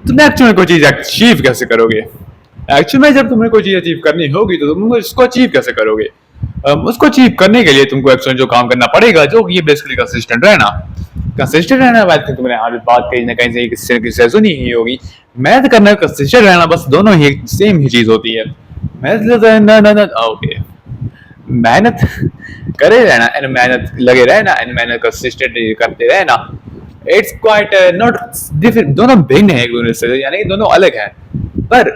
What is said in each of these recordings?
तुम एक्चुअल में कोई चीज अचीव कैसे करोगे? एक्चुअल में जब तुम्हें कोई चीज अचीव करनी होगी तो तुम उसको अचीव कैसे करोगे? उसको अचीव करने के लिए तुमको एक्चुअली जो काम करना पड़ेगा, जो ये बेसिकली कंसिस्टेंट रहना। कंसिस्टेंट रहना बात की तुमने आज बात कहीं ना कहीं से किसी से सुनी ही होगी। मेहनत करना, कंसिस्टेंट रहना, बस दोनों ही सेम ही चीज होती है। मेहनत ओके, मेहनत करे रहना एंड मेहनत लगे रहना एंड मेहनत कंसिस्टेंट करते रहना, इट्स क्वाइट नॉट डिफरेंट। दोनों भिन्न है एक दूसरे से, यानी कि दोनों अलग हैं, पर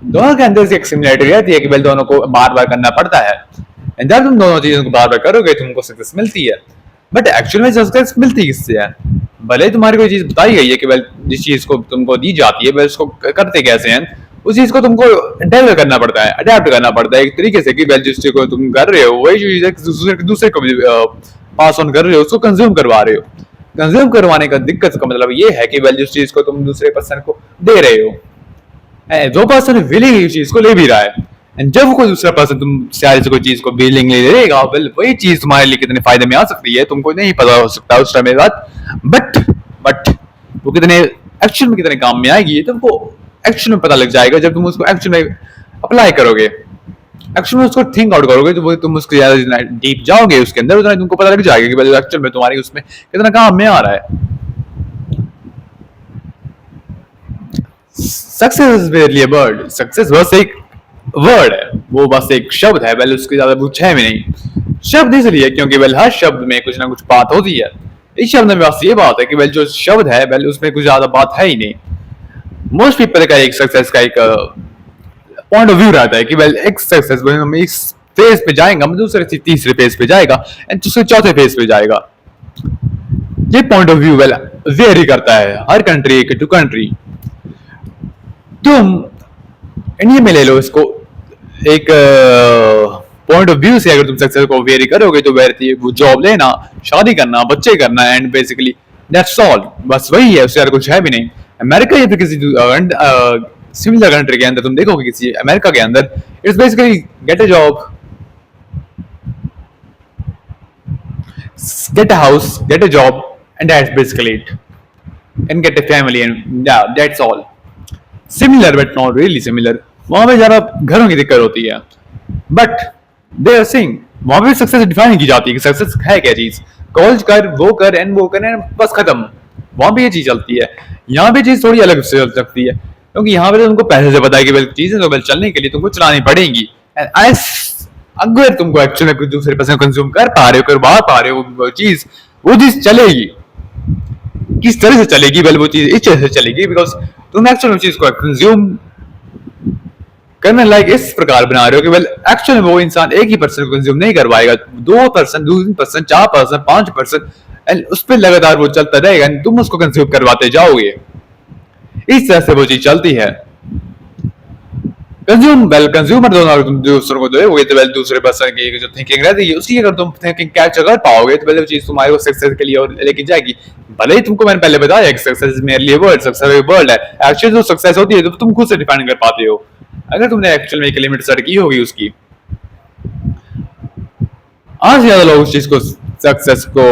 दोनों के अंदर से एक सिमिलरिटी रहती है कि भाई दोनों को बार बार करना पड़ता है। एंड जब तुम दोनों चीजों को बार बार करोगे तुमको सक्सेस मिलती है। बट एक्चुअल में सक्सेस मिलती किससे है? भले तुम्हारी कोई चीज बताई गई है कि भाई जिस चीज को तुमको दी जाती है, भाई उसको करते कैसे हैं, उस चीज को तुमको डेवलप करना पड़ता है, अडेप्ट करना पड़ता है एक तरीके से कि भाई जिस चीज को तुम कर रहे हो वही चीज दूसरे को भी पास ऑन कर रहे हो, उसको कंज्यूम करवा रहे हो। कंज्यूम करवाने का दिक्कत का मतलब ये है कि जिस चीज को तुम दूसरे पर्सन को दे रहे हो, जो पर्सन विलिंग इस चीज को ले भी रहा है, एंड जब कोई दूसरा पर्सन तुम से कोई चीज को विलिंगली ले लेगा, वेल वही चीज तुम्हारे लिए कितने फायदे में आ सकती है तुमको नहीं पता हो सकता उस समय बाद। बट वो कितने एक्शन में कितने काम में आएगी ये तुमको एक्शन में पता लग जाएगा जब तुम उसको एक्शन में अप्लाई करोगे, एक्शन में उसको थिंक आउट करोगे, तो वो तुम उसके ज्यादा डीप जाओगे उसके अंदर, उतना तुमको पता लग जाएगा कि एक्चुअल में तुम्हारी उसमें कितना काम में आ रहा है। Success is वेरली a word, success बस एक वर्ड है, वो बस एक शब्द है, वेल उसके ज्यादा कुछ है भी नहीं। शब्द इसलिए क्योंकि वेल हर शब्द में कुछ ना कुछ बात होती है। इस शब्द में बस ये बात है कि वेल जो शब्द है वेल उसमें कुछ ज्यादा बात है ही नहीं। मोस्ट पीपल का एक सक्सेस का एक पॉइंट ऑफ व्यू रहता है कि वेल एक सक्सेस हम इस फेज पे जाएगा, दूसरे से तीसरे फेज पे जाएगा एंड दूसरे चौथे फेज पे जाएगा। ये point of view well very करता है हर कंट्री टू कंट्री। तुम इंडिया में ले लो इसको, एक पॉइंट ऑफ व्यू से अगर तुम सक्सेस को वेरी करोगे तो वेरी वो जॉब लेना, शादी करना, बच्चे करना एंड बेसिकली दैट्स ऑल, बस वही है, उससे कुछ है भी नहीं। अमेरिका या फिर किसी सिमिलर कंट्री के अंदर तुम देखोगे, किसी अमेरिका के अंदर it's basically get a job, get a house, get a job, and that's basically it. And get a family, and yeah, that's all. Similar, but not really similar. वहां पे ज्यादा घरों की दिक्कत होती है, बट दे आर सेइंग वहां पे सक्सेस डिफाइन की जाती है कि सक्सेस है क्या चीज, कॉलेज कर, वो कर एंड वो कर एंड बस खत्म। वहां पे ये चीज चलती है, यहाँ पे चीज थोड़ी अलग से चल सकती है, क्योंकि यहाँ पे तुमको पैसे से पता है कि चीजें तो चलने के लिए तुमको चलानी पड़ेंगी। अगर तुमको एक्चुअली कुछ दूसरे पर्सन कंज्यूम कर पा रहे हो, करवा पा रहे हो वो चीज चलेगी। किस तरह से चलेगी? वेल वो चीज इस तरह से चलेगी बिकॉज तुम एक्चुअल में चीज को कंज्यूम करने लायक इस प्रकार बना रहे हो कि वेल एक्चुअल में वो इंसान एक ही पर्सन को कंज्यूम नहीं करवाएगा, 2%, 2%, 4%, 5%, एंड उस पर लगातार वो चलता रहेगा, तुम उसको कंज्यूम करवाते जाओगे। इस तरह से वो चीज चलती है। कंज्यूमर दोनों तुम दूसरों को दोगे तो वेल दूसरे पर्सन की जो थिंकिंग रहती है उसकी अगर तुम थिंकिंग कैच कर पाओगे तो वेल चीज तुम्हारे को सक्सेस के लिए और लेके जाएगी। भले ही तुमको मैंने पहले बताया कि सक्सेस मेरे लिए वर्ड, सक्सेस वर्ड है, एक्चुअली जो सक्सेस होती है तो तुम खुद से डिफाइन कर पाते हो अगर तुमने एक्चुअल में एक लिमिट सेट की होगी उसकी। आज ज्यादा लोग उस चीज को सक्सेस को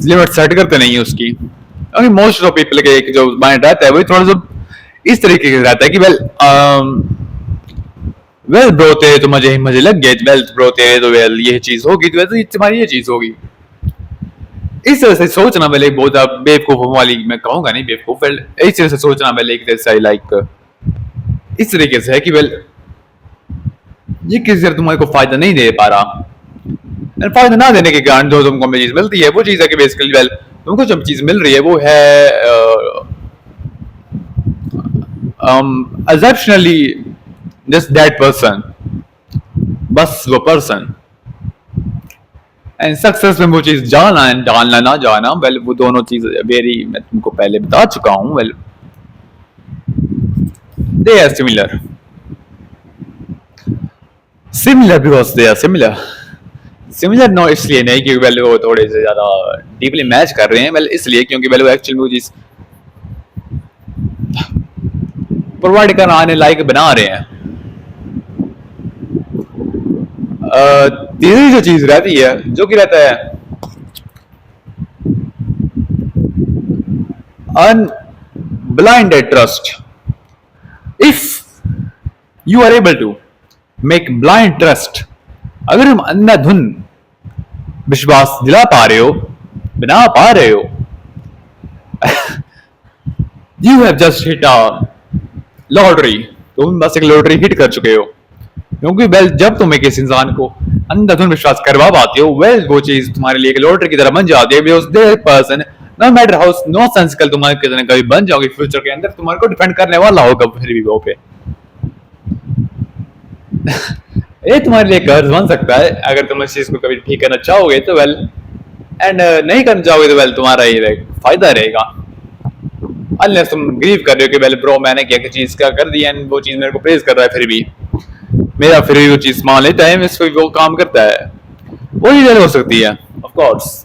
लिमिट सेट करते नहीं है उसकी, क्योंकि मोस्ट ऑफ पीपल के एक जो माइंड रहता है वही थोड़ा सा इस तरीके से रहता है कि वेल ब्रो तेरे तो मजे लग गए, वेल्थ ब्रो तेरे तो वेल ये चीज होगी तो वैसे तुम्हारी ये चीज होगी। इस तरह से सोचना वेल एक बहुत बेवकूफ वाली, मैं कहूंगा नहीं बेवकूफ, वेल इस तरह से सोचना वेल एक जैसा लाइक इस तरीके से है कि वेल ये किसी तरह तुम्हारे को फायदा नहीं दे पा रहा, फायदा ना देने के कारण जो तुमको चीज मिलती है वो चीज है कि बेसिकली वेल तुमको जो चीज मिल रही है वो है assumptionally just that person, बस वो पर्सन। एंड सक्सेस में वो चीज जाना एंड डालना ना जाना वेल वो दोनों चीज वेरी, मैं तुमको पहले बता चुका हूं, well they are similar because they are similar no इसलिए नहीं क्योंकि वेल वो थोड़े से ज्यादा डीपली मैच कर रहे हैं, वेल इसलिए क्योंकि वेल वो एक्चुअली वो चीज प्रोवाइड कराने लायक बना रहे हैं। तीसरी जो चीज रहती है जो कि रहता है blind trust. If you are able to make blind trust, अगर तुम अंधाधुन विश्वास दिला पा रहे हो, बना पा रहे हो, you have just hit a lottery. तुम बस एक लॉटरी हिट कर चुके हो, क्योंकि वेल जब तुम एक इस इंसान को अंधाधुन विश्वास करवा पाते हो, वेल वो चीज तुम्हारे लिए एक लॉटरी की तरह बन जाती है। Because that person no matter how no sensical तुम्हारे कितने कभी बन जाओगे फ्यूचर के अंदर, तुम्हारे को डिपेंड करने वाला होगा फिर भी वो पे। ये तुम्हारे लिए कर्ज बन सकता है अगर तुम इस चीज को कभी ठीक करना चाहोगे तो वेल, एंड नहीं करना चाहोगे तो वेल तुम्हारा ही फायदा रहेगा। अनलेस तुम ग्रीव कर रहे हो कि वेल ब्रो मैंने क्या चीज क्या कर दी एंड वो चीज मेरे को प्रेज कर रहा है, फिर भी मेरा फिर भी वो चीज मान लेता है, इस पे वो काम करता है, वो ही हो सकती है ऑफ कोर्स।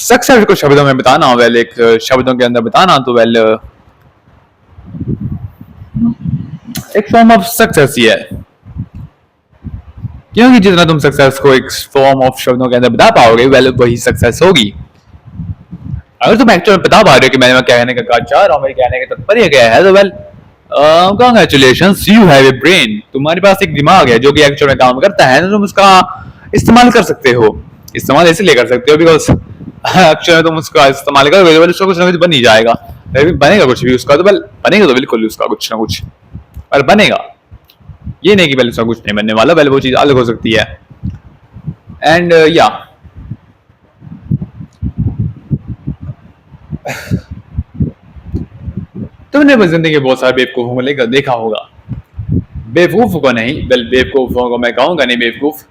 सक्सेस को शब्दों में बताना, वेल एक शब्दों के अंदर बताना तो वेल एक फॉर्म ऑफ सक्सेस ही है, क्योंकि जितना तुम सक्सेस को एक फॉर्म ऑफ शब्दों के अंदर बता पाओगे वेल वही सक्सेस होगी। अगर तुम एक्चुअली में बता पा रहे हो कि मैंने क्या कहने का चाह रहा हूँ, मेरे कहने का तात्पर्य क्या है, तो well congratulations, you have a brain, तुम्हारे पास एक दिमाग है जो कि एक्चुअल में काम करता है, तो तुम उसका इस्तेमाल कर सकते हो। इस्तेमाल इसलिए कर सकते हो बिकॉज एक्चुअल में तुम उसका इस्तेमाल करोगे तो उसका कुछ ना कुछ बन ही जाएगा, बनेगा कुछ भी उसका, तो वेल बनेगा तो बिल्कुल उसका कुछ ना कुछ और बनेगा। ये नहीं कि पहले उसका कुछ नहीं बनने वाला, पहले वो चीज अलग हो सकती है। एंड या तुमने बस जिंदगी बहुत सारे बेवकूफों को लेकर देखा होगा, बेवकूफ को नहीं, बल बेवकूफों को मैं कहूंगा नहीं, बेवकूफ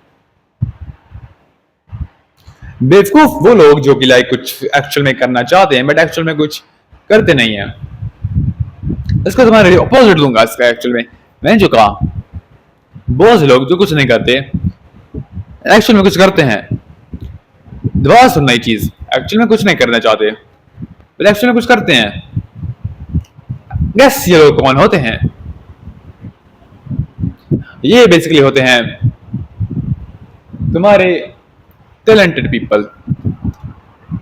बेवकूफ वो लोग जो कि लाइक कुछ एक्चुअल में करना चाहते हैं बट एक्चुअल में कुछ करते नहीं है। इसको तुम्हारे अपोजिट दूंगा इसका, एक्चुअल में मैंने जो कहा बहुत से लोग जो कुछ नहीं करते एक्चुअल में कुछ करते हैं। दोबारा सुनना ये चीज, एक्चुअल में कुछ नहीं करना चाहते बट एक्चुअल में कुछ करते हैं। गैस ये लोग कौन होते हैं? ये बेसिकली होते हैं तुम्हारे टैलेंटेड पीपल।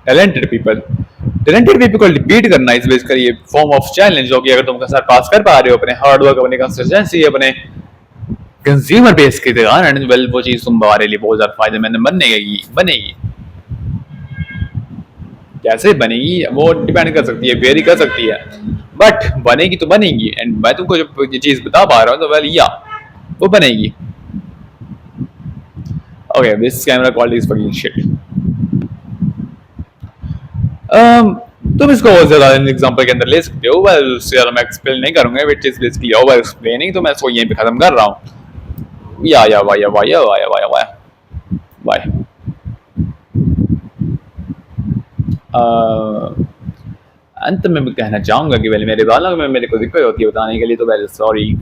टैलेंटेड पीपल को डिबेट करना इस बेसिकली ये फॉर्म ऑफ चैलेंज, जो कि अगर तुम सर पास कर पा रहे हो अपने हार्ड वर्क, अपने कंसिस्टेंसी, अपने कंज्यूमर बेस के कारण, वेल वो चीज तुम्हारे लिए बहुत ज्यादा फायदेमंद बनेगी। कैसे बनेगी वो डिपेंड कर सकती है, वेरी कर सकती है, बट बनेगी तो बनेगी। एंड मैं तुमको जो ये चीज बता पा रहा हूँ तो वेल या वो बनेगी। Okay, this camera quality is fucking shit. तुम इसको और ज्यादा एग्जांपल के अंदर ले सकते हो, वेल उससे ज्यादा मैं एक्सप्लेन नहीं करूंगा, which is basically over explaining, तो मैं इसको यहीं पे खत्म कर रहा हूँ। या बाय। अंत में मैं कहना चाहूंगा कि वेल मेरे वालों में मेरे को दिक्कत होती है बताने के लिए, तो वेल सॉरी।